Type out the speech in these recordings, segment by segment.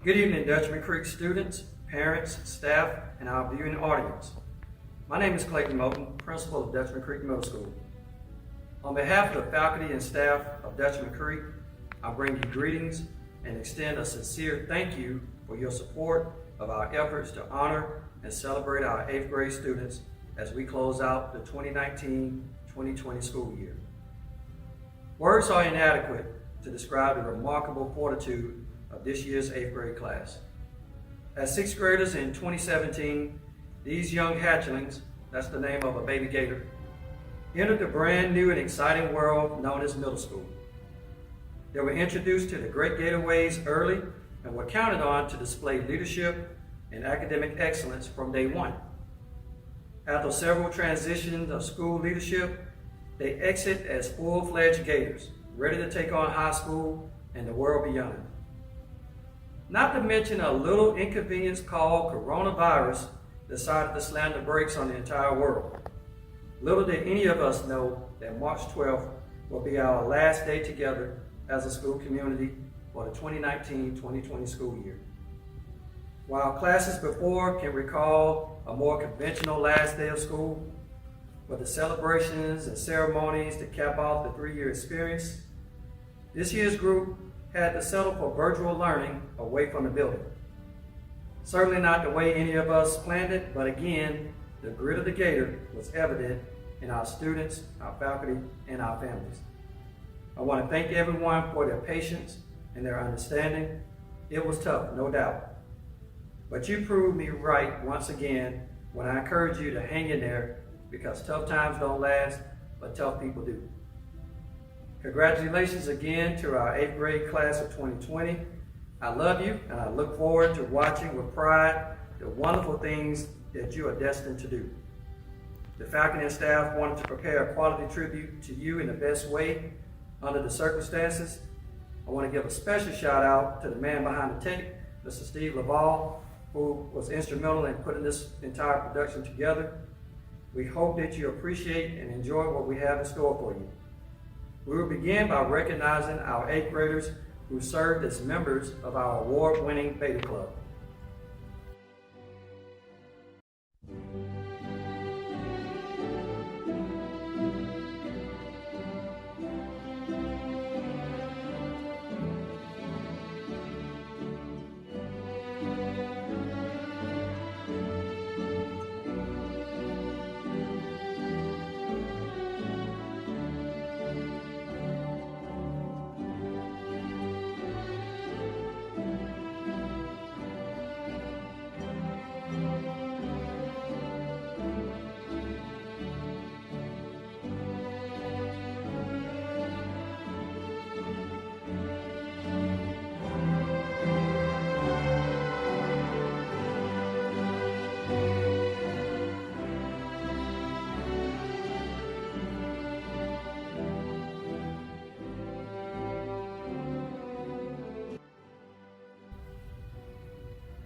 Good evening, Dutchman Creek students, parents, staff, and our viewing audience. My name is Clayton Moulton, principal of Dutchman Creek Middle School. On behalf of the faculty and staff of Dutchman Creek, I bring you greetings and extend a sincere thank you for your support of our efforts to honor and celebrate our 8th grade students as we close out the 2019-2020 school year. Words are inadequate to describe the remarkable fortitude of this year's 8th grade class. As 6th graders in 2017, these young hatchlings, that's the name of a baby gator, entered the brand new and exciting world known as middle school. They were introduced to the great gator ways early and were counted on to display leadership and academic excellence from day one. After several transitions of school leadership, they exit as full-fledged gators, ready to take on high school and the world beyond. Not to mention a little inconvenience called coronavirus decided to slam the brakes on the entire world. Little did any of us know that March 12th will be our last day together as a school community for the 2019-2020 school year. While classes before can recall a more conventional last day of school, with the celebrations and ceremonies to cap off the 3-year experience, this year's group had to settle for virtual learning away from the building. Certainly not the way any of us planned it, but again, the grit of the gator was evident in our students, our faculty, and our families. I want to thank everyone for their patience and their understanding. It was tough, no doubt. But you proved me right once again when I encouraged you to hang in there, because tough times don't last, but tough people do. Congratulations again to our 8th grade class of 2020. I love you, and I look forward to watching with pride the wonderful things that you are destined to do. The faculty and staff wanted to prepare a quality tribute to you in the best way under the circumstances. I want to give a special shout out to the man behind the tape, Mr. Steve Laval, who was instrumental in putting this entire production together. We hope that you appreciate and enjoy what we have in store for you. We will begin by recognizing our 8th graders who served as members of our award-winning Beta Club.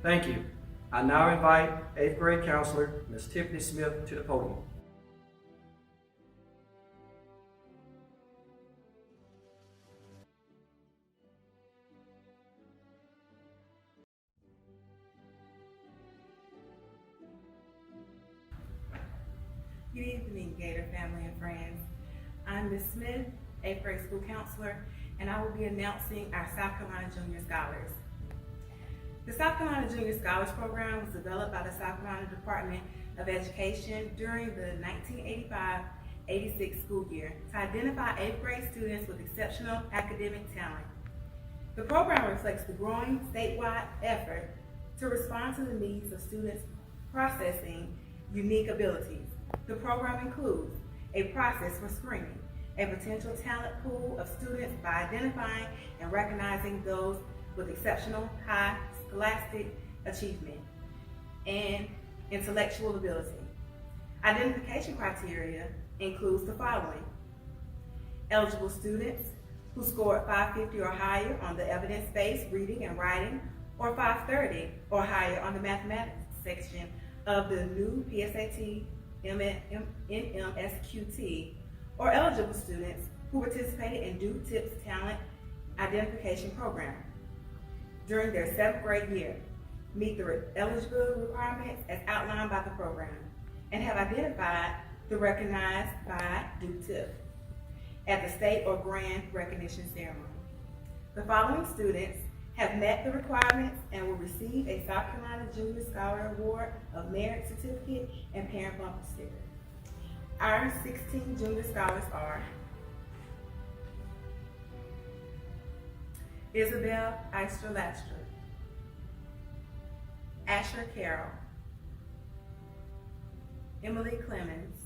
Thank you. I now invite 8th grade counselor, Ms. Tiffany Smith, to the podium. Good evening, Gator family and friends. I'm Ms. Smith, 8th grade school counselor, and I will be announcing our South Carolina Junior Scholars. The South Carolina Junior Scholars Program was developed by the South Carolina Department of Education during the 1985-86 school year to identify 8th grade students with exceptional academic talent. The program reflects the growing statewide effort to respond to the needs of students processing unique abilities. The program includes a process for screening a potential talent pool of students by identifying and recognizing those with exceptional high scholastic achievement and intellectual ability. Identification criteria includes the following: eligible students who scored 550 or higher on the evidence-based reading and writing, or 530 or higher on the mathematics section of the new PSAT NMSQT, or eligible students who participated in Duke TIPS Talent Identification Program. during their 7th grade year, meet the eligibility requirements as outlined by the program, and have identified the recognized by due tip at the state or grand recognition ceremony. The following students have met the requirements and will receive a South Carolina Junior Scholar Award of Merit Certificate and Parent Bumper Sticker. Our 16 junior scholars are Isabel Eister-Lastra, Asher Carroll, Emily Clemens,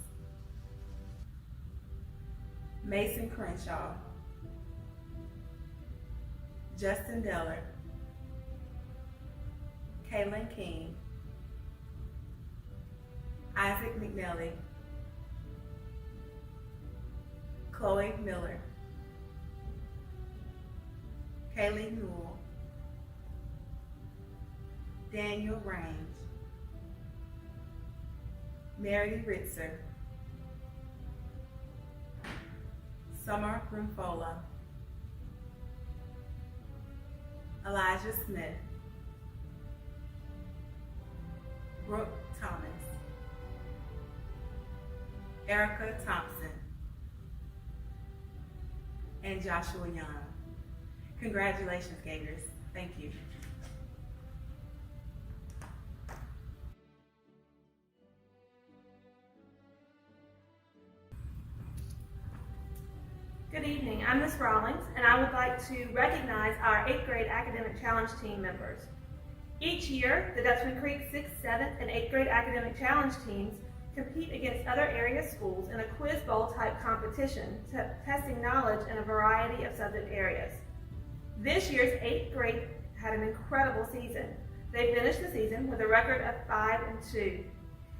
Mason Crenshaw, Justin Deller, Kaylin King, Isaac McNally, Chloe Miller, Kaylee Newell, Daniel Range, Mary Ritzer, Summer Rumfola, Elijah Smith, Brooke Thomas, Erica Thompson, and Joshua Young. Congratulations, Gators. Thank you. Good evening, I'm Ms. Rawlings, and I would like to recognize our 8th grade academic challenge team members. Each year, the Dutchman Creek 6th, 7th, and 8th grade academic challenge teams compete against other area schools in a quiz bowl type competition, testing knowledge in a variety of subject areas. This year's 8th grade had an incredible season. They finished the season with a record of 5-2.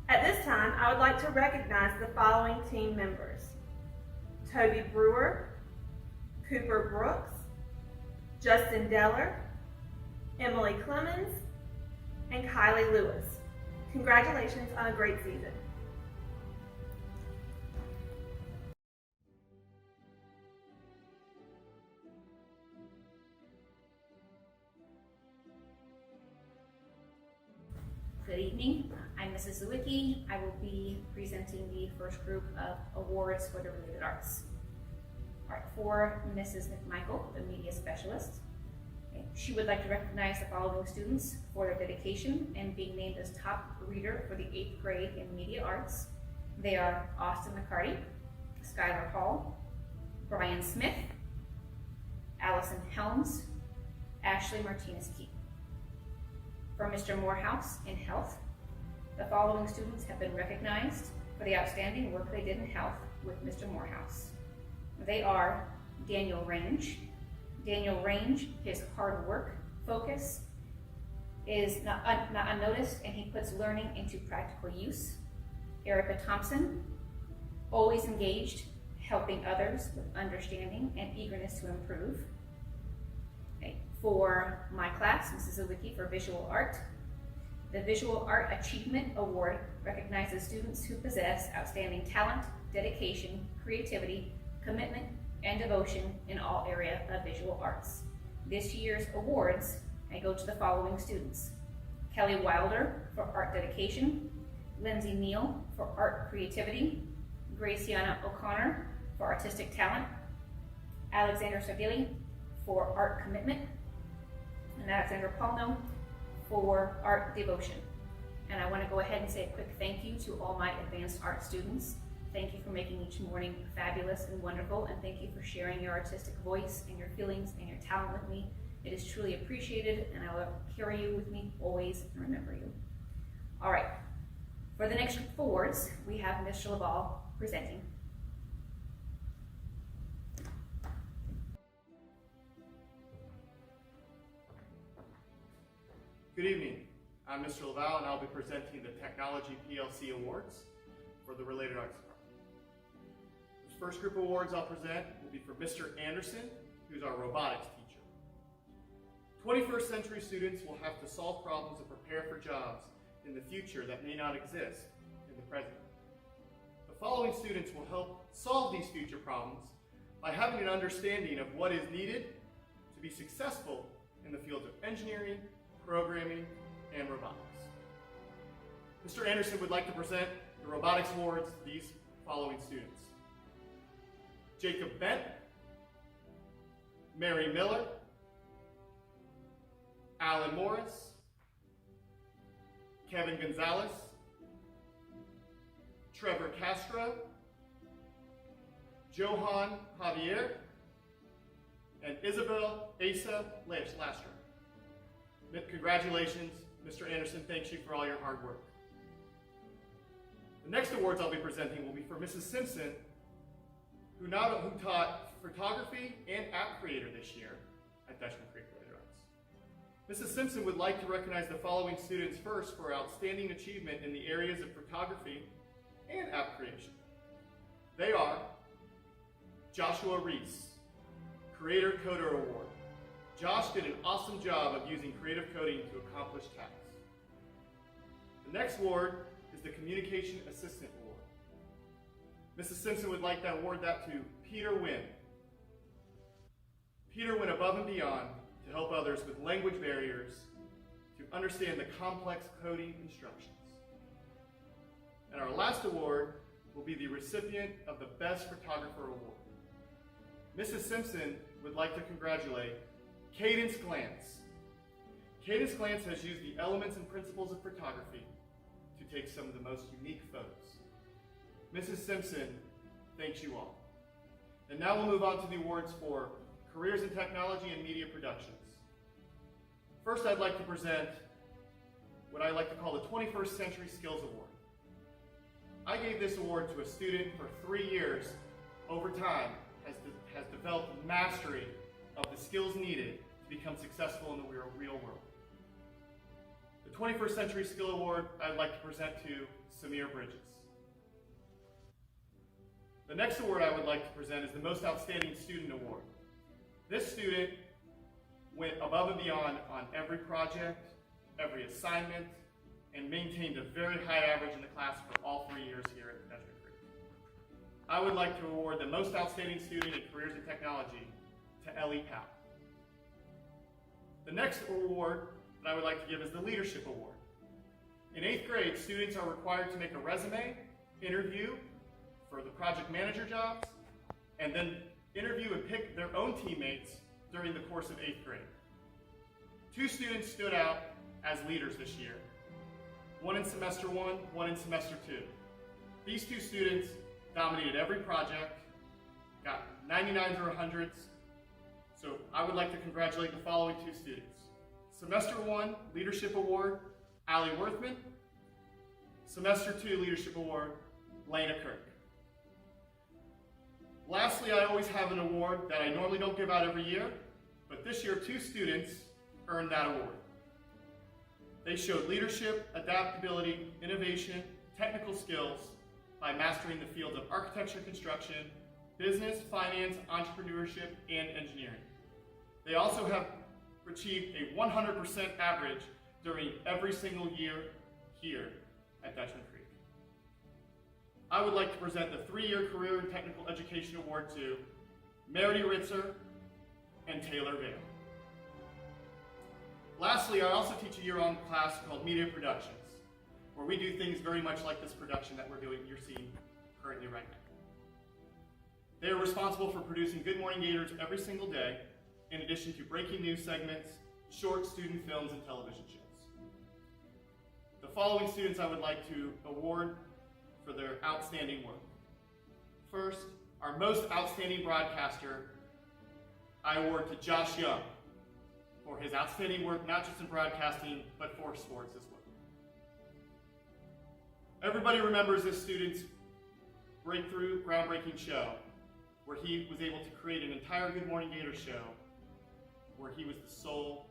At this time, I would like to recognize the following team members: Toby Brewer, Cooper Brooks, Justin Deller, Emily Clemens, and Kylie Lewis. Congratulations on a great season. Good evening, I'm Mrs. Zwicky. I will be presenting the first group of awards for the related arts. All right, for Mrs. McMichael, the media specialist, she would like to recognize the following students for their dedication and being named as top reader for the 8th grade in media arts. They are Austin McCarty, Skylar Hall, Brian Smith, Allison Helms, Ashley Martinez-Keep. For Mr. Morehouse in health, the following students have been recognized for the outstanding work they did in health with Mr. Morehouse. They are Daniel Range. Daniel Range, his hard work, focus is not unnoticed, and he puts learning into practical use. Erica Thompson, always engaged, helping others with understanding and eagerness to improve. Okay. For my class, Mrs. Zwicky, for visual art, the Visual Art Achievement Award recognizes students who possess outstanding talent, dedication, creativity, commitment, and devotion in all areas of visual arts. This year's awards go to the following students: Kelly Wilder for art dedication, Lindsay Neal for art creativity, Graciana O'Connor for artistic talent, Alexander Sargili for art commitment, and Alexander Palno for art devotion. And I want to go ahead and say a quick thank you to all my advanced art students. Thank you for making each morning fabulous and wonderful, and thank you for sharing your artistic voice and your feelings and your talent with me. It is truly appreciated, and I will carry you with me always and remember you. All right, for the next group of awards, we have Mr. Laval presenting. Good evening, I'm Mr. Laval, and I'll be presenting the Technology PLC Awards for the Related Arts Department. The first group of awards I'll present will be for Mr. Anderson, who's our robotics teacher. 21st century students will have to solve problems and prepare for jobs in the future that may not exist in the present. The following students will help solve these future problems by having an understanding of what is needed to be successful in the fields of engineering, programming, and robotics. Mr. Anderson would like to present the robotics awards to these following students: Jacob Bent, Mary Miller, Alan Morris, Kevin Gonzalez, Trevor Castro, Johan Javier, and Isabel Asa Lastra. Congratulations, Mr. Anderson. Thanks you for all your hard work. The next awards I'll be presenting will be for Mrs. Simpson, who taught photography and app creator this year at Dutchman Creek Related Arts. Mrs. Simpson would like to recognize the following students first for outstanding achievement in the areas of photography and app creation. They are Joshua Reese, Creator Coder Award. Josh did an awesome job of using creative coding to accomplish tasks. The next award is the Communication Assistant Award. Mrs. Simpson would like to award that to Peter Wynn. Peter went above and beyond to help others with language barriers to understand the complex coding instructions. And our last award will be the recipient of the Best Photographer Award. Mrs. Simpson would like to congratulate Cadence Glantz. Cadence Glantz has used the elements and principles of photography to take some of the most unique photos. Mrs. Simpson thanks you all. And now we'll move on to the awards for Careers in Technology and Media Productions. First, I'd like to present what I like to call the 21st Century Skills Award. I gave this award to a student for 3 years over time has developed mastery of the skills needed to become successful in the real world. The 21st Century Skill Award I'd like to present to Samir Bridges. The next award I would like to present is the Most Outstanding Student Award. This student went above and beyond on every project, every assignment, and maintained a very high average in the class for all 3 years here at Dutchman Creek. I would like to award the Most Outstanding Student in Careers in Technology to Ellie Powell. The next award that I would like to give is the Leadership Award. In 8th grade, students are required to make a resume, interview for the project manager jobs, and then interview and pick their own teammates during the course of 8th grade. 2 students stood out as leaders this year. One in semester 1, one in semester 2. These 2 students dominated every project, got 99s or 100s. So I would like to congratulate the following 2 students. Semester 1 Leadership Award, Allie Worthman. Semester 2 Leadership Award, Lena Kirk. Lastly, I always have an award that I normally don't give out every year, but this year 2 students earned that award. They showed leadership, adaptability, innovation, technical skills by mastering the fields of architecture, construction, business, finance, entrepreneurship, and engineering. They also have achieved a 100% average during every single year here at Dutchman Creek. I would like to present the 3-year Career and Technical Education Award to Merity Ritzer and Taylor Vale. Lastly, I also teach a year-long class called Media Productions, where we do things very much like this production that you're seeing currently right now. They are responsible for producing Good Morning Gators every single day, in addition to breaking news segments, short student films, and television shows. The following students I would like to award for their outstanding work. First, our most outstanding broadcaster, I award to Josh Young for his outstanding work, not just in broadcasting, but for sports as well. Everybody remembers this student's breakthrough, groundbreaking show, where he was able to create an entire Good Morning Gator show where he was the sole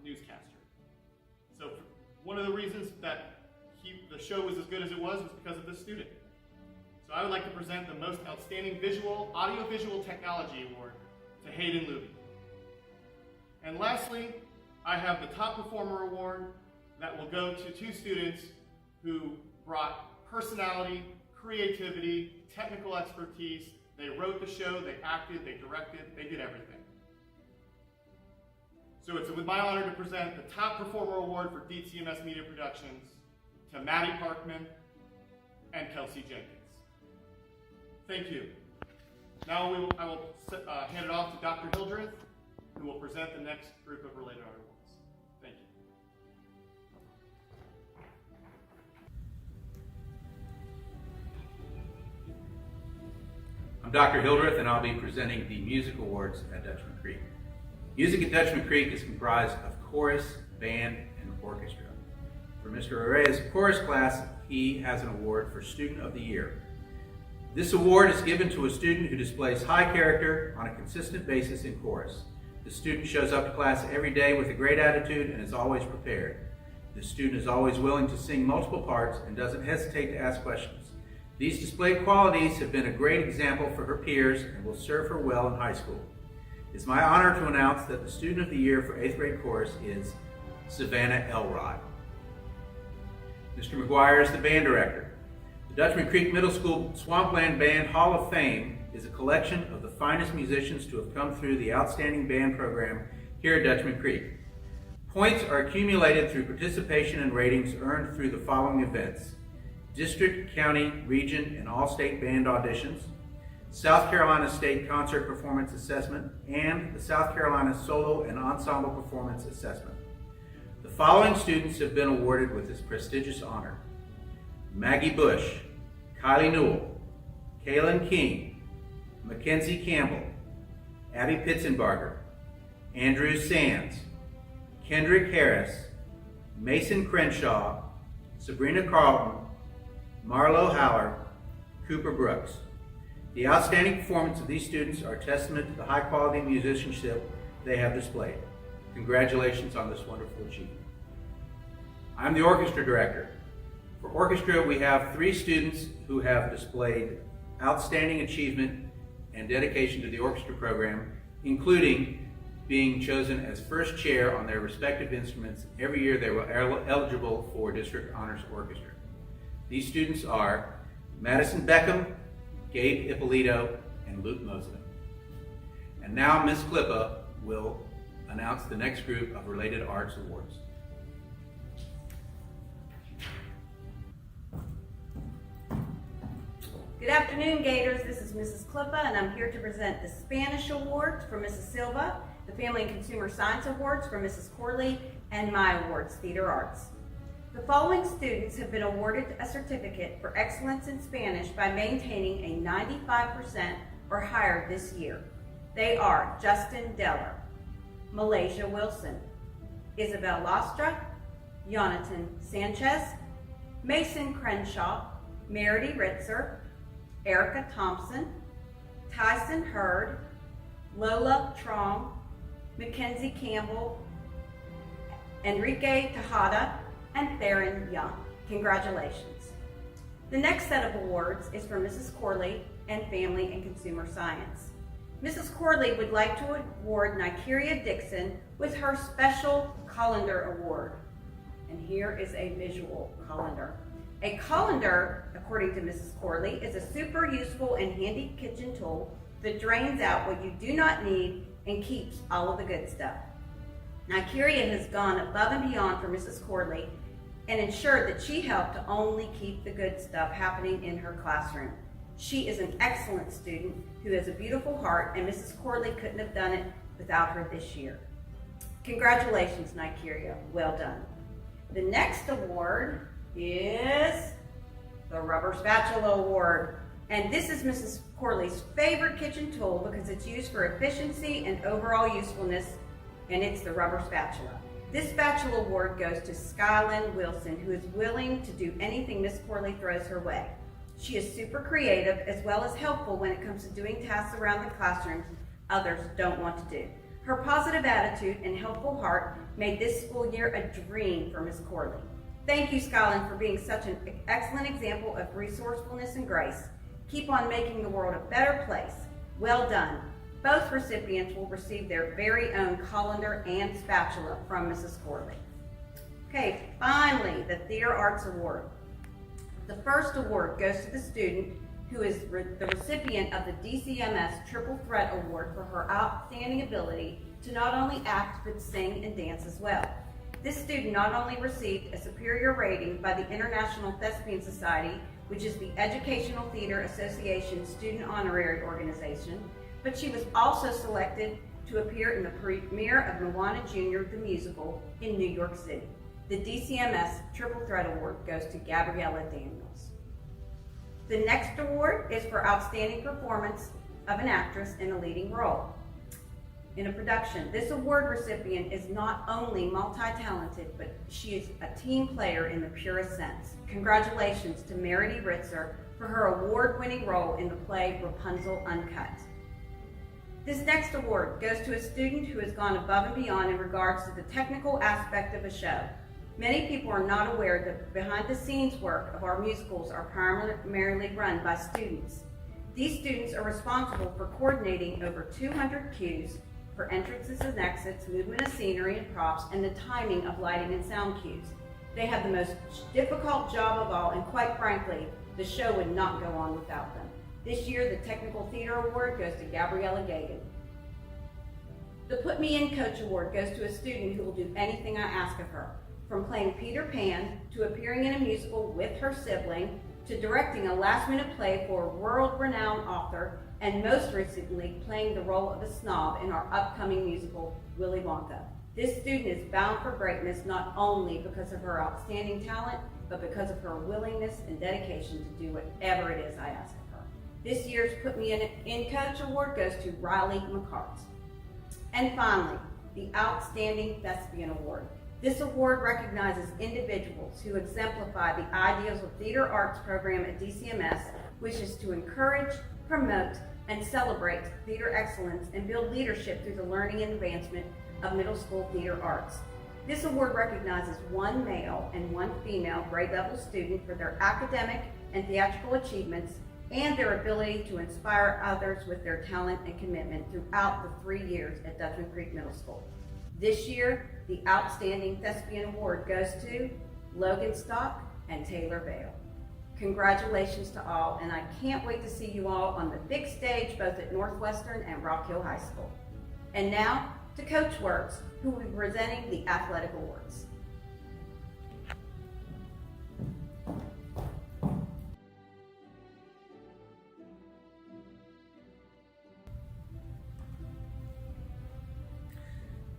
newscaster. So one of the reasons that the show was as good as it was because of this student. So I would like to present the Most Outstanding Audiovisual Technology Award to Hayden Luby. And lastly, I have the Top Performer Award that will go to 2 students who brought personality, creativity, technical expertise. They wrote the show, they acted, they directed, they did everything. So it's with my honor to present the Top Performer Award for DCMS Media Productions to Maddie Parkman and Kelsey Jenkins. Thank you. Now I will hand it off to Dr. Hildreth, who will present the next group of related art awards. Thank you. I'm Dr. Hildreth, and I'll be presenting the Music Awards at Dutchman Creek. Music at Dutchman Creek is comprised of chorus, band, and orchestra. For Mr. Arrea's chorus class, he has an award for Student of the Year. This award is given to a student who displays high character on a consistent basis in chorus. The student shows up to class every day with a great attitude and is always prepared. The student is always willing to sing multiple parts and doesn't hesitate to ask questions. These displayed qualities have been a great example for her peers and will serve her well in high school. It's my honor to announce that the Student of the Year for 8th grade chorus is Savannah Elrod. Mr. McGuire is the band director. The Dutchman Creek Middle School Swampland Band Hall of Fame is a collection of the finest musicians to have come through the outstanding band program here at Dutchman Creek. Points are accumulated through participation and ratings earned through the following events: District, County, Region, and All-State Band Auditions, South Carolina State Concert Performance Assessment, and the South Carolina Solo and Ensemble Performance Assessment. The following students have been awarded with this prestigious honor: Maggie Bush, Kylie Newell, Kaylin King, Mackenzie Campbell, Abby Pitzenbarger, Andrew Sands, Kendrick Harris, Mason Crenshaw, Sabrina Carlton, Marlo Howard, Cooper Brooks. The outstanding performance of these students are a testament to the high quality musicianship they have displayed. Congratulations on this wonderful achievement. I'm the orchestra director. For orchestra, we have 3 students who have displayed outstanding achievement and dedication to the orchestra program, including being chosen as first chair on their respective instruments every year they were eligible for District Honors Orchestra. These students are Madison Beckham, Gabe Ippolito, and Luke Mosley. And now Ms. Klippa will announce the next group of Related Arts Awards. Good afternoon, Gators. This is Mrs. Klippa, and I'm here to present the Spanish Awards for Mrs. Silva, the Family and Consumer Science Awards for Mrs. Corley, and my awards, Theater Arts. The following students have been awarded a certificate for excellence in Spanish by maintaining a 95% or higher this year. They are Justin Deller, Malaysia Wilson, Isabel Lastra, Jonathan Sanchez, Mason Crenshaw, Meredy Ritzer, Erica Thompson, Tyson Hurd, Lola Trong, Mackenzie Campbell, Enrique Tejada, and Theron Young. Congratulations. The next set of awards is for Mrs. Corley and Family and Consumer Science. Mrs. Corley would like to award Nikeria Dixon with her Special Colander Award. And here is a visual colander. A colander, according to Mrs. Corley, is a super useful and handy kitchen tool that drains out what you do not need and keeps all of the good stuff. Nikeria has gone above and beyond for Mrs. Corley and ensured that she helped to only keep the good stuff happening in her classroom. She is an excellent student who has a beautiful heart, and Mrs. Corley couldn't have done it without her this year. Congratulations, Nikeria. Well done. The next award is the Rubber Spatula Award. And this is Mrs. Corley's favorite kitchen tool because it's used for efficiency and overall usefulness, and it's the rubber spatula. This spatula award goes to Skylyn Wilson, who is willing to do anything Miss Corley throws her way. She is super creative as well as helpful when it comes to doing tasks around the classroom others don't want to do. Her positive attitude and helpful heart made this school year a dream for Miss Corley. Thank you, Skylyn, for being such an excellent example of resourcefulness and grace. Keep on making the world a better place. Well done. Both recipients will receive their very own colander and spatula from Mrs. Corley. Okay, finally, the Theater Arts Award. The first award goes to the student who is the recipient of the DCMS Triple Threat Award for her outstanding ability to not only act but sing and dance as well. This student not only received a superior rating by the International Thespian Society, which is the Educational Theater Association student honorary organization, but she was also selected to appear in the premiere of Moana Jr. the musical in New York City. The DCMS Triple Threat Award goes to Gabriella Daniels. The next award is for outstanding performance of an actress in a leading role in a production. This award recipient is not only multi-talented, but she is a team player in the purest sense. Congratulations to Meredy Ritzer for her award-winning role in the play Rapunzel Uncut. This next award goes to a student who has gone above and beyond in regards to the technical aspect of a show. Many people are not aware that behind-the-scenes work of our musicals are primarily run by students. These students are responsible for coordinating over 200 cues for entrances and exits, movement of scenery and props, and the timing of lighting and sound cues. They have the most difficult job of all, and quite frankly, the show would not go on without them. This year, the Technical Theater Award goes to Gabriella Gagan. The Put Me In Coach Award goes to a student who will do anything I ask of her, from playing Peter Pan to appearing in a musical with her sibling, to directing a last-minute play for a world-renowned author, and most recently playing the role of a snob in our upcoming musical, Willy Wonka. This student is bound for greatness not only because of her outstanding talent, but because of her willingness and dedication to do whatever it is I ask of her. This year's Put Me In Coach Award goes to Riley McCart. And finally, the Outstanding Thespian Award. This award recognizes individuals who exemplify the ideals of theater arts program at DCMS, which is to encourage, promote, and celebrate theater excellence and build leadership through the learning and advancement of middle school theater arts. This award recognizes one male and one female grade level student for their academic and theatrical achievements and their ability to inspire others with their talent and commitment throughout the 3 years at Dutchman Creek Middle School. This year, the Outstanding Thespian Award goes to Logan Stock and Taylor Vale. Congratulations to all, and I can't wait to see you all on the big stage both at Northwestern and Rock Hill High School. And now to Coach Works, who will be presenting the athletic awards.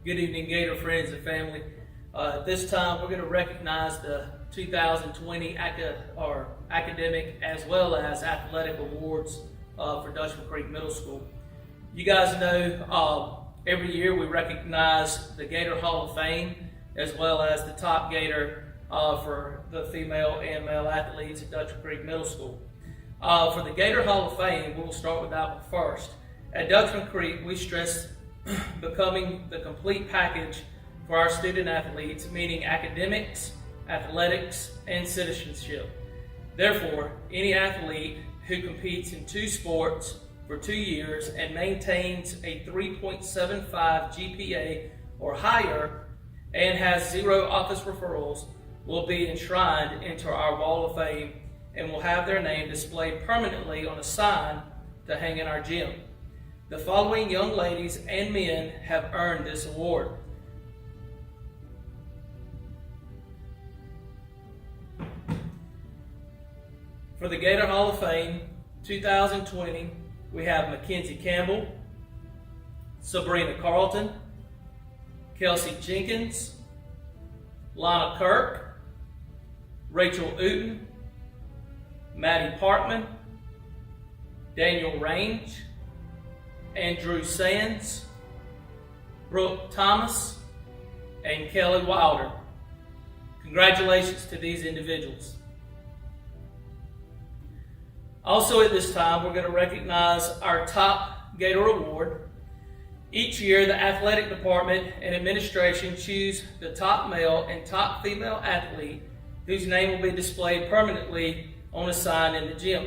Good evening, Gator friends and family. At this time, we're going to recognize the 2020 academic as well as athletic awards for Dutchman Creek Middle School. You guys know every year we recognize the Gator Hall of Fame as well as the top Gator for the female and male athletes at Dutchman Creek Middle School. For the Gator Hall of Fame, we'll start with that one first. At Dutchman Creek, we stress becoming the complete package for our student athletes, meaning academics, athletics, and citizenship. Therefore, any athlete who competes in 2 sports for 2 years and maintains a 3.75 GPA or higher and has 0 office referrals will be enshrined into our Wall of Fame and will have their name displayed permanently on a sign to hang in our gym. The following young ladies and men have earned this award. For the Gator Hall of Fame 2020, we have Mackenzie Campbell, Sabrina Carlton, Kelsey Jenkins, Lana Kirk, Rachel Uten, Maddie Parkman, Daniel Range, Andrew Sands, Brooke Thomas, and Kelly Wilder. Congratulations to these individuals. Also at this time, we're going to recognize our top Gator Award. Each year, the athletic department and administration choose the top male and top female athlete whose name will be displayed permanently on a sign in the gym.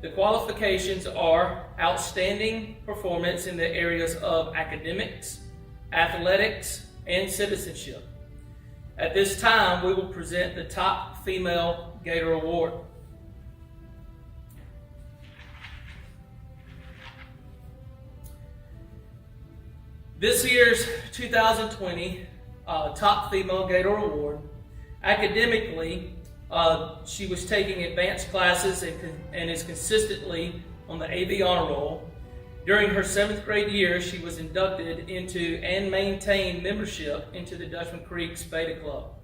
The qualifications are outstanding performance in the areas of academics, athletics, and citizenship. At this time, we will present the top female Gator Award. This year's 2020 Top Female Gator Award, academically, she was taking advanced classes and is consistently on the AV Honor Roll. During her 7th grade year, she was inducted into and maintained membership into the Dutchman Creek's Beta Club.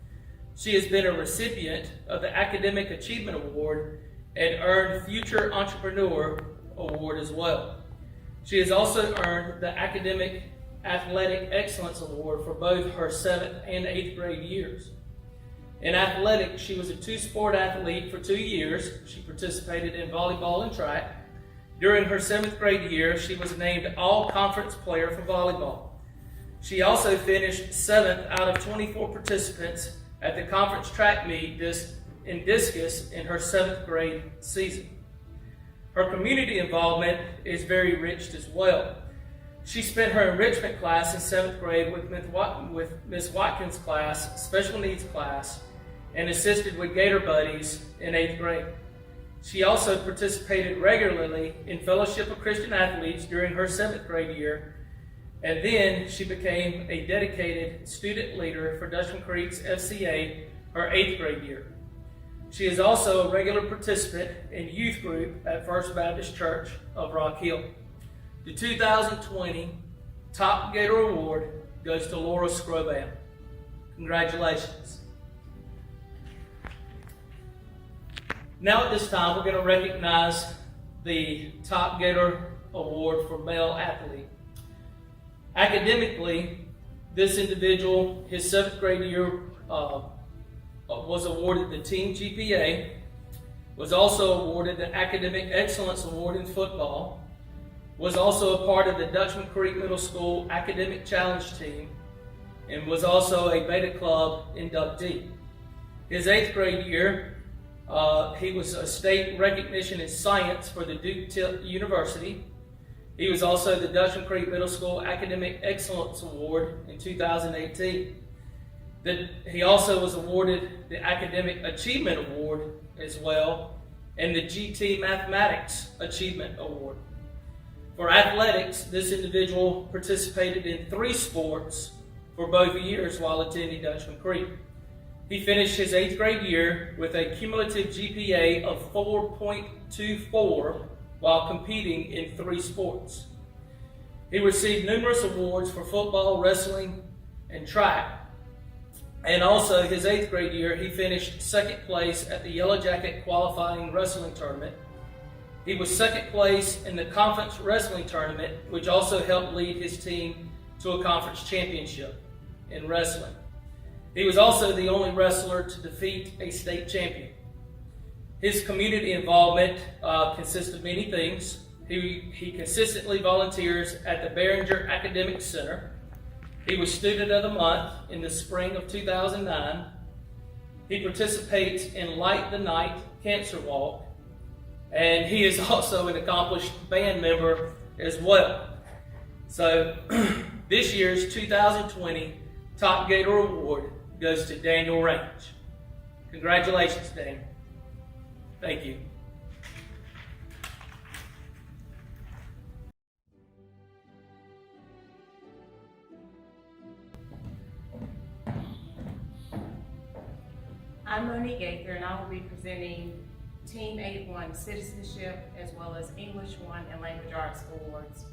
She has been a recipient of the Academic Achievement Award and earned Future Entrepreneur Award as well. She has also earned the Academic Athletic Excellence Award for both her 7th and 8th grade years. In athletics, she was a 2-sport athlete for 2 years. She participated in volleyball and track. During her 7th grade year, she was named All-Conference Player for volleyball. She also finished 7th out of 24 participants at the conference track meet in discus in her 7th grade season. Her community involvement is very rich as well. She spent her enrichment class in 7th grade with Ms. Watkins' class, special needs class, and assisted with Gator Buddies in 8th grade. She also participated regularly in Fellowship of Christian Athletes during her 7th grade year, and then she became a dedicated student leader for Dutchman Creek's FCA her 8th grade year. She is also a regular participant in youth group at First Baptist Church of Rock Hill. The 2020 Top Gator Award goes to Laura Scroban. Congratulations. Now at this time, we're going to recognize the Top Gator Award for Male Athlete. Academically, this individual, his 7th grade year, was awarded the Team GPA, was also awarded the Academic Excellence Award in football, was also a part of the Dutchman Creek Middle School Academic Challenge Team, and was also a Beta Club inductee. His 8th grade year, he was a state recognition in science for the Duke University. He was also the Dutchman Creek Middle School Academic Excellence Award in 2018. He also was awarded the Academic Achievement Award as well, and the GT Mathematics Achievement Award. For athletics, this individual participated in 3 sports for both years while attending Dutchman Creek. He finished his 8th grade year with a cumulative GPA of 4.24 while competing in 3 sports. He received numerous awards for football, wrestling, and track. And also, his 8th grade year, he finished 2nd place at the Yellow Jacket qualifying wrestling tournament. He was 2nd place in the conference wrestling tournament, which also helped lead his team to a conference championship in wrestling. He was also the only wrestler to defeat a state champion. His community involvement consists of many things. He consistently volunteers at the Behringer Academic Center. He was Student of the Month in the spring of 2009. He participates in Light the Night Cancer Walk, and he is also an accomplished band member as well. So this year's 2020 Top Gator Award goes to Daniel Range. Congratulations, Daniel. Thank you. I'm Monique Gaither, and I will be presenting Team 8-1 Citizenship as well as English 1 and Language Arts Awards.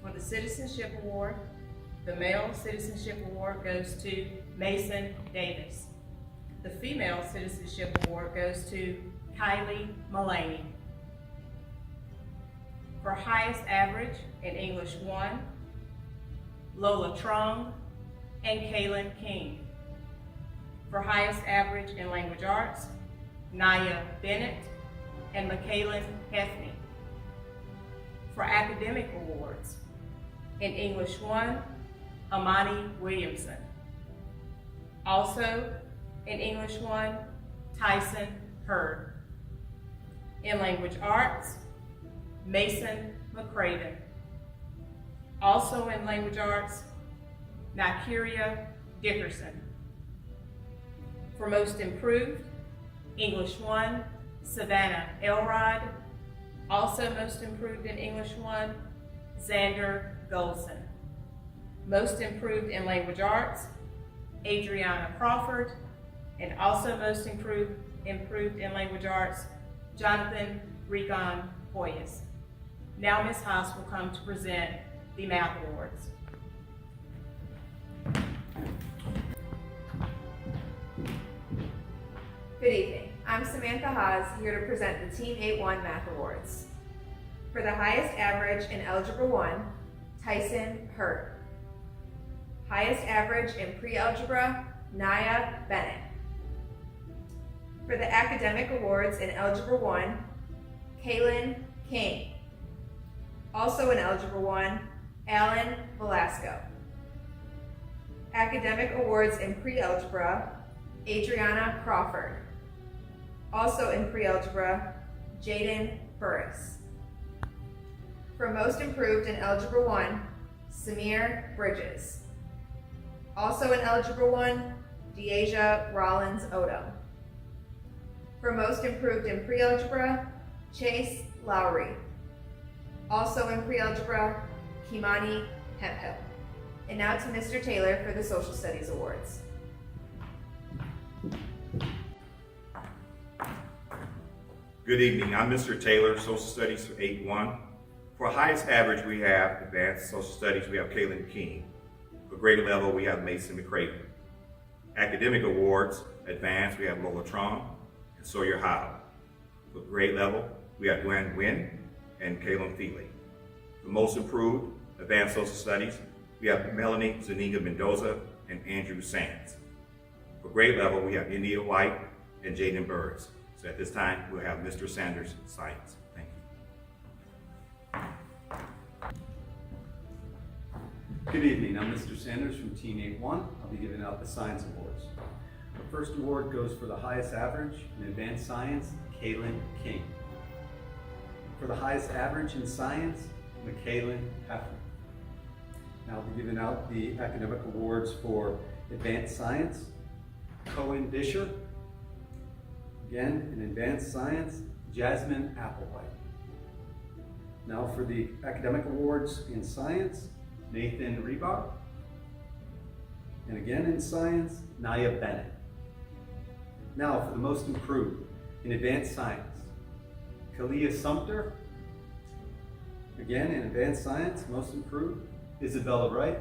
For the Citizenship Award, the Male Citizenship Award goes to Mason Davis. The Female Citizenship Award goes to Kylie Mullaney. For highest average in English 1, Lola Trong and Kaylin King. For highest average in language arts, Naya Bennett and McKaylin Hefney. For academic awards, in English 1, Amani Williamson. Also, in English 1, Tyson Hurd. In language arts, Mason McCraven. Also in language arts, Nakiria Dickerson. For most improved, English 1, Savannah Elrod. Also most improved in English 1, Xander Golson. Most Improved in Language Arts, Adriana Crawford, and also Most Improved in Language Arts, Jonathan Regan Hoyes. Now Ms. Haas will come to present the Math Awards. Good evening. I'm Samantha Haas, here to present the Team 8-1 Math Awards. For the highest average in Algebra 1, Tyson Hurt. Highest average in Pre-Algebra, Naya Bennett. For the academic awards in Algebra 1, Kaylin King. Also in Algebra 1, Alan Velasco. Academic awards in Pre-Algebra, Adriana Crawford. Also in Pre-Algebra, Jaden Burris. For Most Improved in Algebra 1, Samir Bridges. Also in Algebra 1, Deasia Rollins Odom. For Most Improved in Pre-Algebra, Chase Lowry. Also in Pre-Algebra, Kimani Hemphill. And now to Mr. Taylor for the Social Studies Awards. Good evening, I'm Mr. Taylor, Social Studies for 8-1. For highest average, we have Advanced Social Studies, we have Kaylin King. For grade level, we have Mason McCraven. Academic awards, Advanced, we have Lola Tron and Sawyer Howe. For grade level, we have Gwen Nguyen and Kaylin Feely. For Most Improved, Advanced Social Studies, we have Melanie Zuniga Mendoza and Andrew Sands. For grade level, we have India White and Jaden Burris. So at this time, we'll have Mr. Sanders' science. Thank you. Good evening, I'm Mr. Sanders from Team 8-1. I'll be giving out the Science Awards. The first award goes for the highest average in Advanced Science, Kaylin King. For the highest average in Science, McKaylin Heffer. Now I'll be giving out the academic awards for Advanced Science, Cohen Disher. Again, in Advanced Science, Jasmine Applewhite. Now for the academic awards in Science, Nathan Rebar. And again in Science, Naya Bennett. Now for the Most Improved in Advanced Science, Kalia Sumter. Again in Advanced Science, Most Improved, Isabella Wright.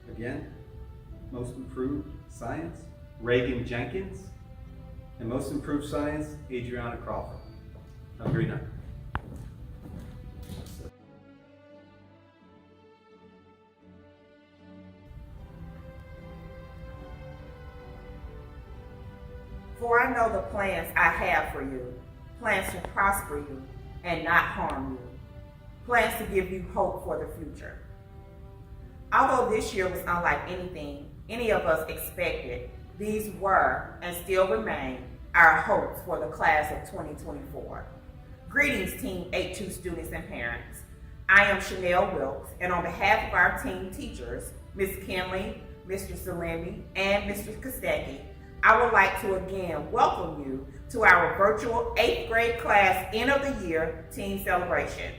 Again, Most Improved Science, Reagan Jenkins. And Most Improved Science, Adriana Crawford. Have a great night. For I know the plans I have for you, plans to prosper you and not harm you, plans to give you hope for the future. Although this year was unlike anything any of us expected, these were and still remain our hopes for the class of 2024. Greetings, Team 8-2 students and parents. I am Chanel Wilkes, and on behalf of our team teachers, Ms. Kinley, Mr. Salemi, and Mr. Kostecki, I would like to again welcome you to our virtual 8th grade class end of the year team celebration.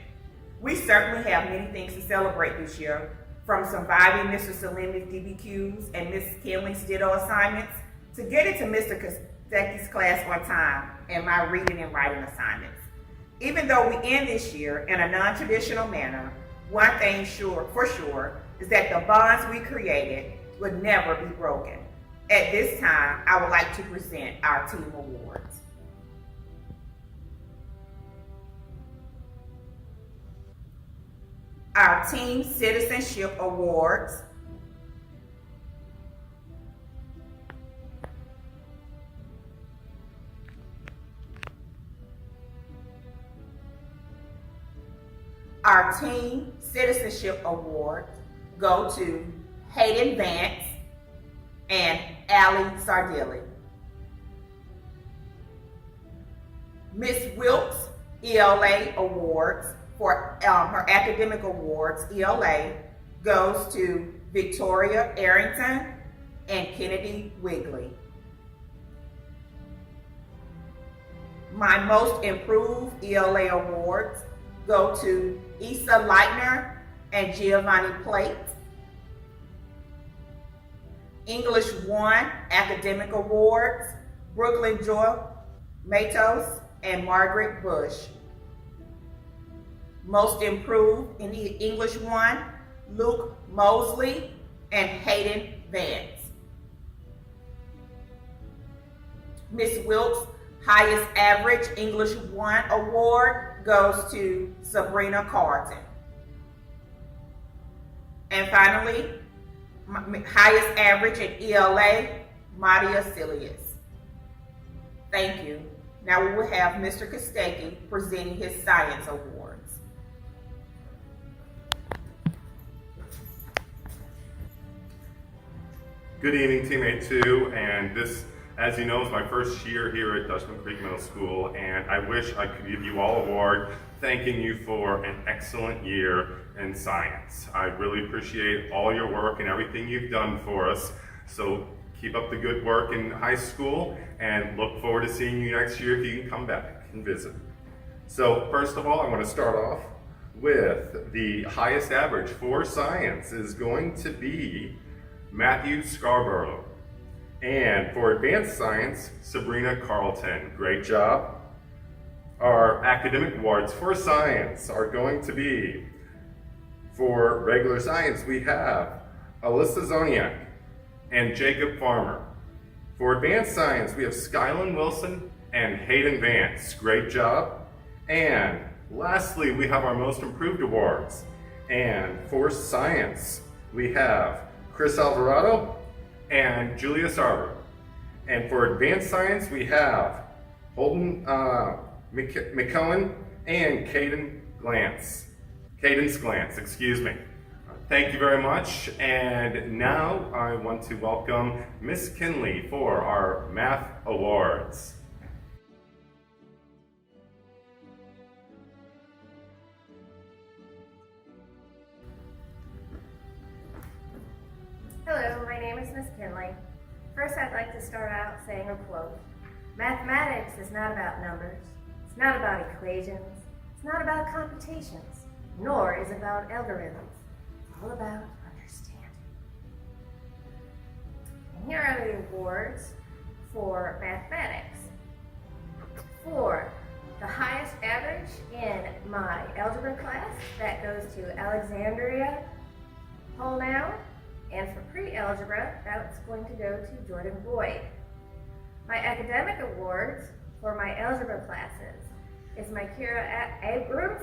We certainly have many things to celebrate this year, from surviving Mr. Salemi's DBQs and Ms. Kinley's ditto assignments, to getting to Mr. Kostecki's class on time and my reading and writing assignments. Even though we end this year in a non-traditional manner, one thing for sure is that the bonds we created would never be broken. At this time, I would like to present our team awards. Our Team Citizenship Awards. Our Team Citizenship Awards go to Hayden Vance and Allie Sardilli. Miss Wilkes ELA Awards for her academic awards, ELA, goes to Victoria Arrington and Kennedy Wigley. My Most Improved ELA Awards go to Issa Leitner and Giovanni Plate. English 1 Academic Awards, Brooklyn Joy Matos and Margaret Bush. Most Improved in the English 1, Luke Mosley and Hayden Vance. Miss Wilkes' Highest Average English 1 Award goes to Sabrina Carlton. And finally, highest average in ELA, Madia Silius. Thank you. Now we will have Mr. Kostecki presenting his Science Awards. Good evening, Team 8-2, and this, as you know, is my first year here at Dutchman Creek Middle School, and I wish I could give you all an award thanking you for an excellent year in science. I really appreciate all your work and everything you've done for us, so keep up the good work in high school, and look forward to seeing you next year if you can come back and visit. So first of all, I want to start off with the highest average for science is going to be Matthew Scarborough. And for advanced science, Sabrina Carlton. Great job. Our academic awards for science are going to be, for regular science, we have Alyssa Zoniak and Jacob Farmer. For advanced science, we have Skylin Wilson and Hayden Vance. Great job. And lastly, we have our Most Improved Awards. And for science, we have Chris Alvarado and Julia Sarver. And for advanced science, we have Holden McCohen and Cadence Glantz, excuse me. Thank you very much. And now I want to welcome Miss Kinley for our Math Awards. Hello, my name is Miss Kinley. First, I'd like to start out saying a quote. Mathematics is not about numbers. It's not about equations. It's not about computations, nor is it about algorithms. It's all about understanding. And here are the awards for mathematics. For the highest average in my algebra class, that goes to Alexandria Holnow. And for pre-algebra, that's going to go to Jordan Boyd. My academic awards for my algebra classes is my Kira Abrams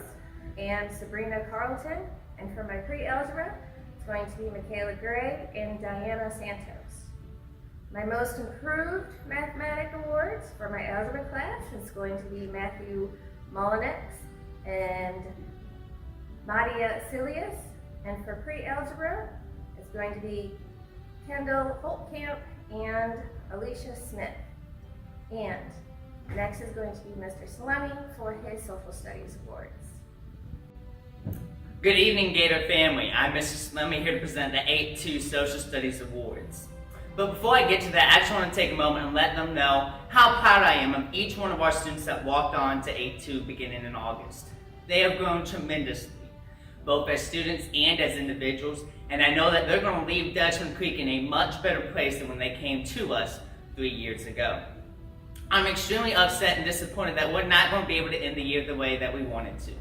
and Sabrina Carlton. And for my pre-algebra, it's going to be Michaela Gray and Diana Santos. My Most Improved Mathematic Awards for my algebra class is going to be Matthew Molinex and Madia Silius. And for pre-algebra, it's going to be Kendall Holtkamp and Alicia Smith. And next is going to be Mr. Salemi for his Social Studies Awards. Good evening, Gator family. I'm Mr. Salemi here to present the 8-2 Social Studies Awards. But before I get to that, I just want to take a moment and let them know how proud I am of each one of our students that walked on to 8-2 beginning in August. They have grown tremendously, both as students and as individuals, and I know that they're going to leave Dutchman Creek in a much better place than when they came to us 3 years ago. I'm extremely upset and disappointed that we're not going to be able to end the year the way that we wanted to.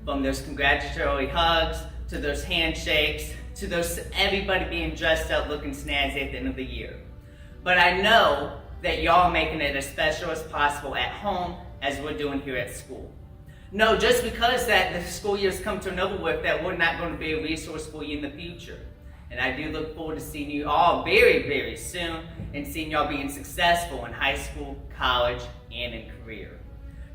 From those congratulatory hugs, to those handshakes, to those everybody being dressed up looking snazzy at the end of the year. But I know that y'all are making it as special as possible at home as we're doing here at school. No, just because that the school year's come to an over with, that we're not going to be a resource for you in the future. And I do look forward to seeing you all very, very soon and seeing y'all being successful in high school, college, and in career.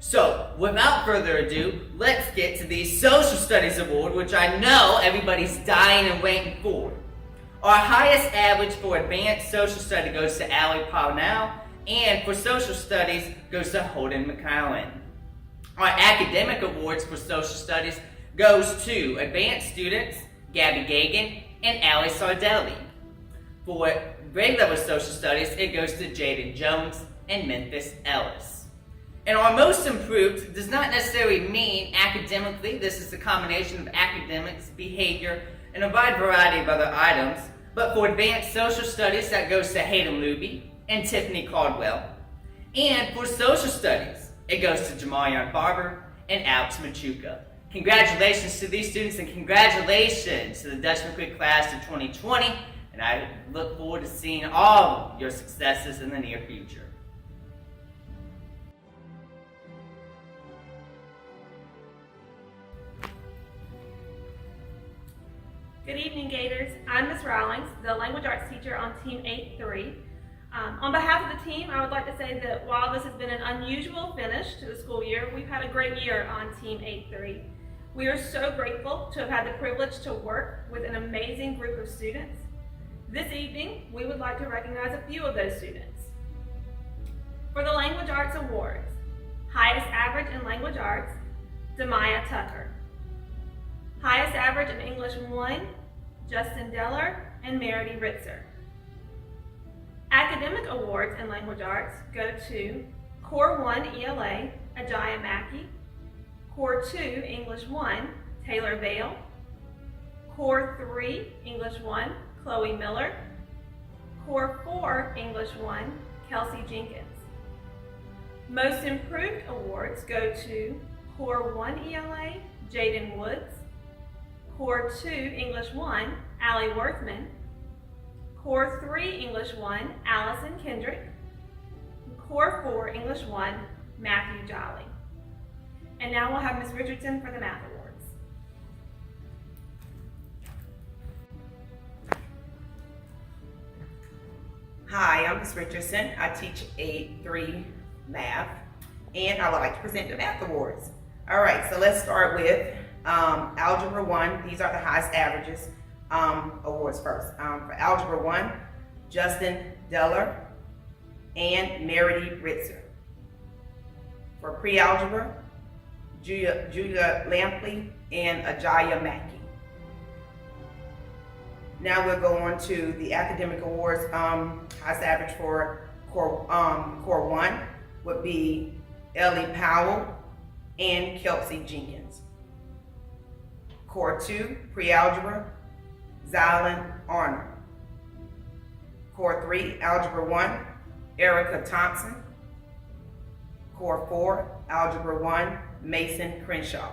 So, without further ado, let's get to the Social Studies Award, which I know everybody's dying and waiting for. Our highest average for Advanced Social Study goes to Allie Parnell, and for Social Studies goes to Holden McCowan. Our academic awards for Social Studies goes to Advanced Students, Gabby Gagan, and Allie Sardelli. For grade level Social Studies, it goes to Jaden Jones and Memphis Ellis. And our most improved does not necessarily mean academically. This is a combination of academics, behavior, and a wide variety of other items. But for advanced social studies, that goes to Hayden Luby and Tiffany Caldwell. And for social studies, it goes to Jamarion Barber and Alex Machuca. Congratulations to these students, and congratulations to the Dutchman Creek class of 2020. And I look forward to seeing all your successes in the near future. Good evening, Gators. I'm Ms. Rawlings, the language arts teacher on Team 8-3. On behalf of the team, I would like to say that while this has been an unusual finish to the school year, we've had a great year on Team 8-3. We are so grateful to have had the privilege to work with an amazing group of students. This evening, we would like to recognize a few of those students. For the Language Arts Awards, highest average in Language Arts, Demaya Tucker. Highest average in English 1, Justin Deller and Meredy Ritzer. Academic awards in Language Arts go to Core 1 ELA, Ajaya Mackey, Core 2 English 1, Taylor Vale, Core 3 English 1, Chloe Miller, Core 4 English 1, Kelsey Jenkins. Most Improved awards go to Core 1 ELA, Jaden Woods, Core 2 English 1, Allie Worthman, Core 3 English 1, Allison Kendrick, Core 4 English 1, Matthew Jolly. And now we'll have Ms. Richardson for the Math Awards. Hi, I'm Ms. Richardson. I teach 8-3 math, and I would like to present the Math Awards. All right, so let's start with Algebra 1. These are the highest averages awards first. For Algebra 1, Justin Deller and Meredy Ritzer. For Pre-Algebra, Julia Lampley and Ajaya Mackey. Now we'll go on to the academic awards. Highest average for Core 1 would be Ellie Powell and Kelsey Jenkins. Core 2, Pre-Algebra, Zylan Arnold. Core 3, Algebra 1, Erica Thompson. Core 4, Algebra 1, Mason Crenshaw.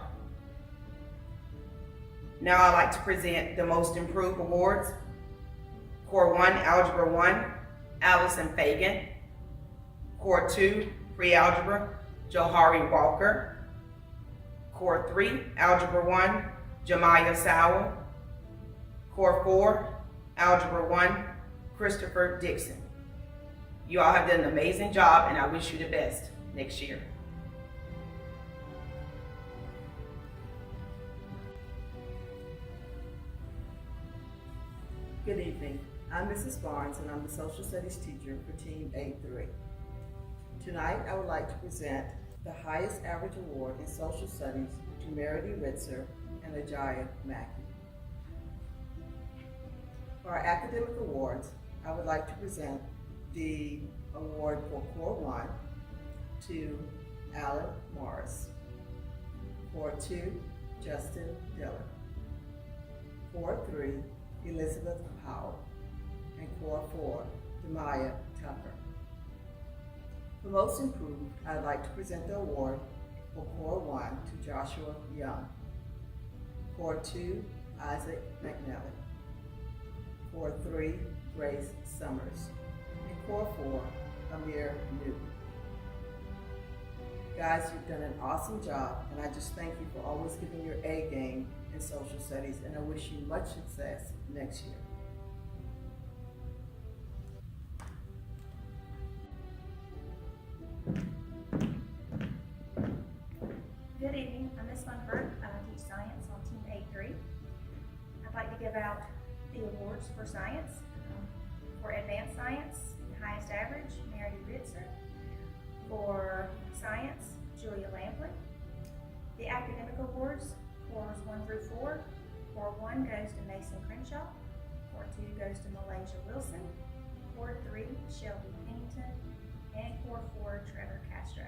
Now I'd like to present the Most Improved Awards. Core 1, Algebra 1, Allison Fagan. Core 2, Pre-Algebra, Johari Walker. Core 3, Algebra 1, Jemiah Sowell. Core 4, Algebra 1, Christopher Dixon. You all have done an amazing job, and I wish you the best next year. Good evening. I'm Mrs. Barnes, and I'm the Social Studies teacher for Team 8-3. Tonight, I would like to present the highest average award in Social Studies to Meredy Ritzer and Ajaya Mackey. For our academic awards, I would like to present the award for Core 1 to Alan Morris, Core 2, Justin Diller, Core 3, Elizabeth Powell, and Core 4, Demaya Tucker. For Most Improved, I'd like to present the award for Core 1 to Joshua Young, Core 2, Isaac McNally, Core 3, Grace Summers, and Core 4, Amir Newton. Guys, you've done an awesome job, and I just thank you for always giving your A game in social studies, and I wish you much success next year. Good evening, I'm Ms. Munford. I teach science on Team 8-3. I'd like to give out the awards for science. For advanced science, the highest average, Meredy Ritzer. For science, Julia Lampley. The academic awards, cores 1 through 4. Core 1 goes to Mason Crenshaw. Core 2 goes to Malaysia Wilson. Core 3, Shelby Pennington. And Core 4, Trevor Castro.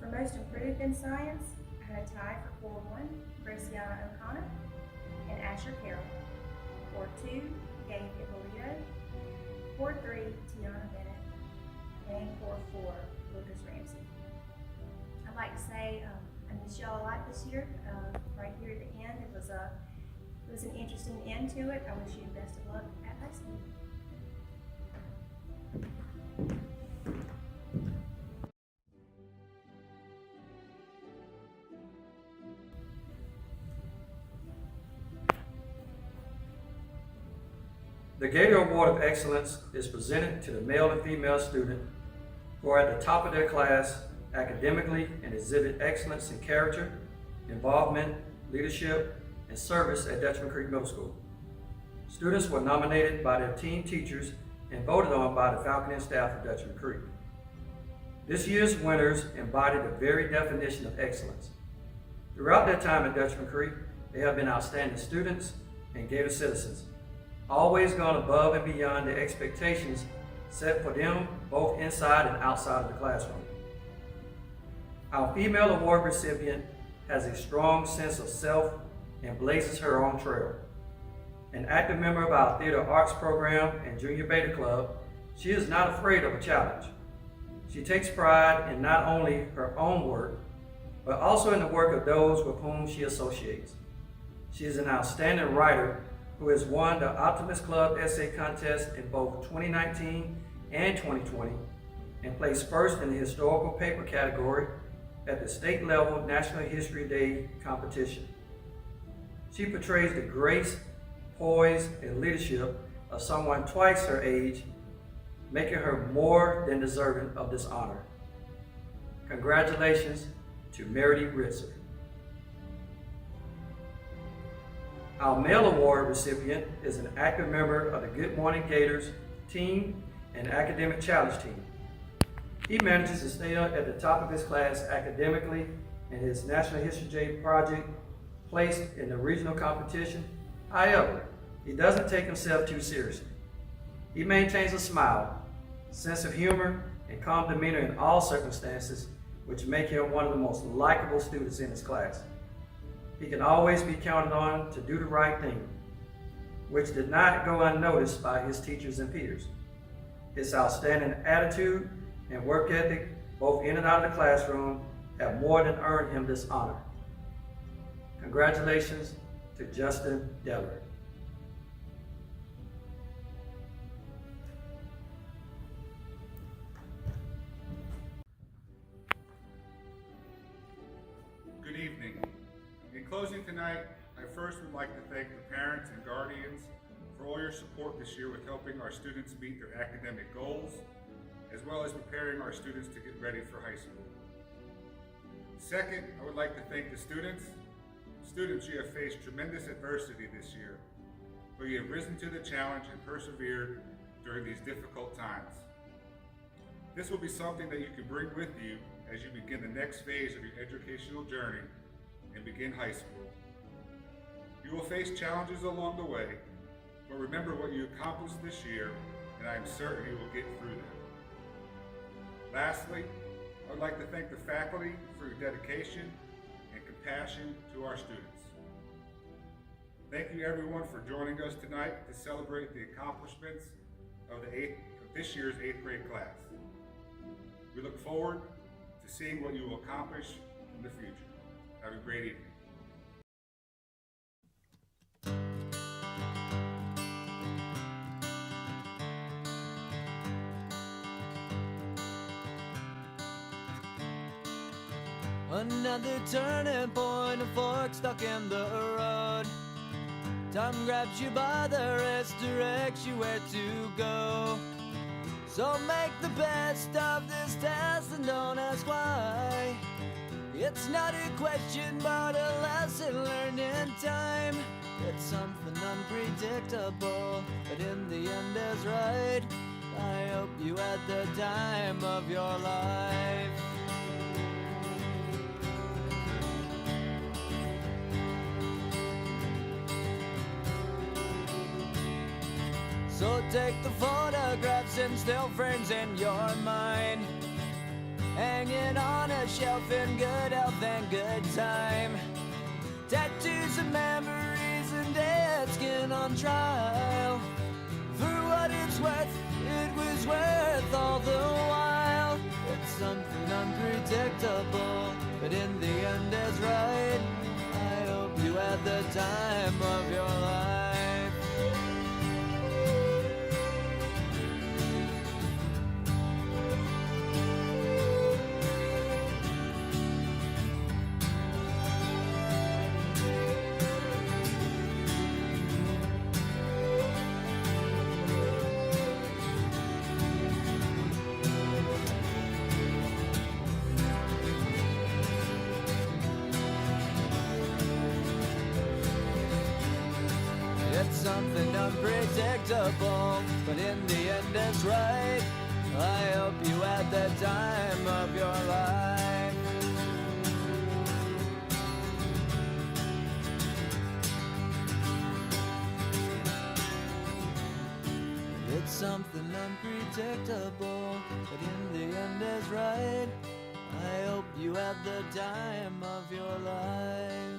For most improved in science, I had a tie for Core 1, Graciana O'Connor and Asher Carroll. Core 2, Gabe Ippolito. Core 3, Tiana Bennett. And Core 4, Lucas Ramsey. I'd like to say I miss y'all a lot this year. Right here at the end, it was an interesting end to it. I wish you the best of luck at high school. The Gator Award of Excellence is presented to the male and female student who are at the top of their class academically and exhibit excellence in character, involvement, leadership, and service at Dutchman Creek Middle School. Students were nominated by their team teachers and voted on by the faculty and staff of Dutchman Creek. This year's winners embody the very definition of excellence. Throughout their time at Dutchman Creek, they have been outstanding students and Gator citizens, always gone above and beyond the expectations set for them both inside and outside of the classroom. Our female award recipient has a strong sense of self and blazes her own trail. An active member of our theater arts program and junior beta club, she is not afraid of a challenge. She takes pride in not only her own work, but also in the work of those with whom she associates. She is an outstanding writer who has won the Optimist Club Essay Contest in both 2019 and 2020, and placed first in the historical paper category at the state level National History Day competition. She portrays the grace, poise, and leadership of someone twice her age, making her more than deserving of this honor. Congratulations to Meredith Ritzer. Our male award recipient is an active member of the Good Morning Gators team and academic challenge team. He manages to stay at the top of his class academically, and his National History Day project placed in the regional competition. However, he doesn't take himself too seriously. He maintains a smile, sense of humor, and calm demeanor in all circumstances, which make him one of the most likable students in his class. He can always be counted on to do the right thing, which did not go unnoticed by his teachers and peers. His outstanding attitude and work ethic, both in and out of the classroom, have more than earned him this honor. Congratulations to Justin Deller. Good evening. In closing tonight, I first would like to thank the parents and guardians for all your support this year with helping our students meet their academic goals, as well as preparing our students to get ready for high school. Second, I would like to thank the students. Students, you have faced tremendous adversity this year, but you have risen to the challenge and persevered during these difficult times. This will be something that you can bring with you as you begin the next phase of your educational journey and begin high school. You will face challenges along the way, but remember what you accomplished this year, and I am certain you will get through them. Lastly, I would like to thank the faculty for your dedication and compassion to our students. Thank you everyone for joining us tonight to celebrate the accomplishments of this year's 8th grade class. We look forward to seeing what you will accomplish in the future. Have a great evening. Another turning point, a fork stuck in the road. Time grabs you by the wrist, directs you where to go. So make the best of this test and don't ask why. It's not a question but a lesson learned in time. It's something unpredictable, but in the end is right. I hope you had the time of your life. So take the photographs and still frames in your mind. hanging on a shelf in good health and good time. Tattoos of memories and dead skin on trial. For what it's worth, it was worth all the while. It's something unpredictable, but in the end is right. I hope you had the time of your life. It's something unpredictable, but in the end it's right. I hope you had the time of your life. It's something unpredictable, but in the end is right. I hope you had the time of your life.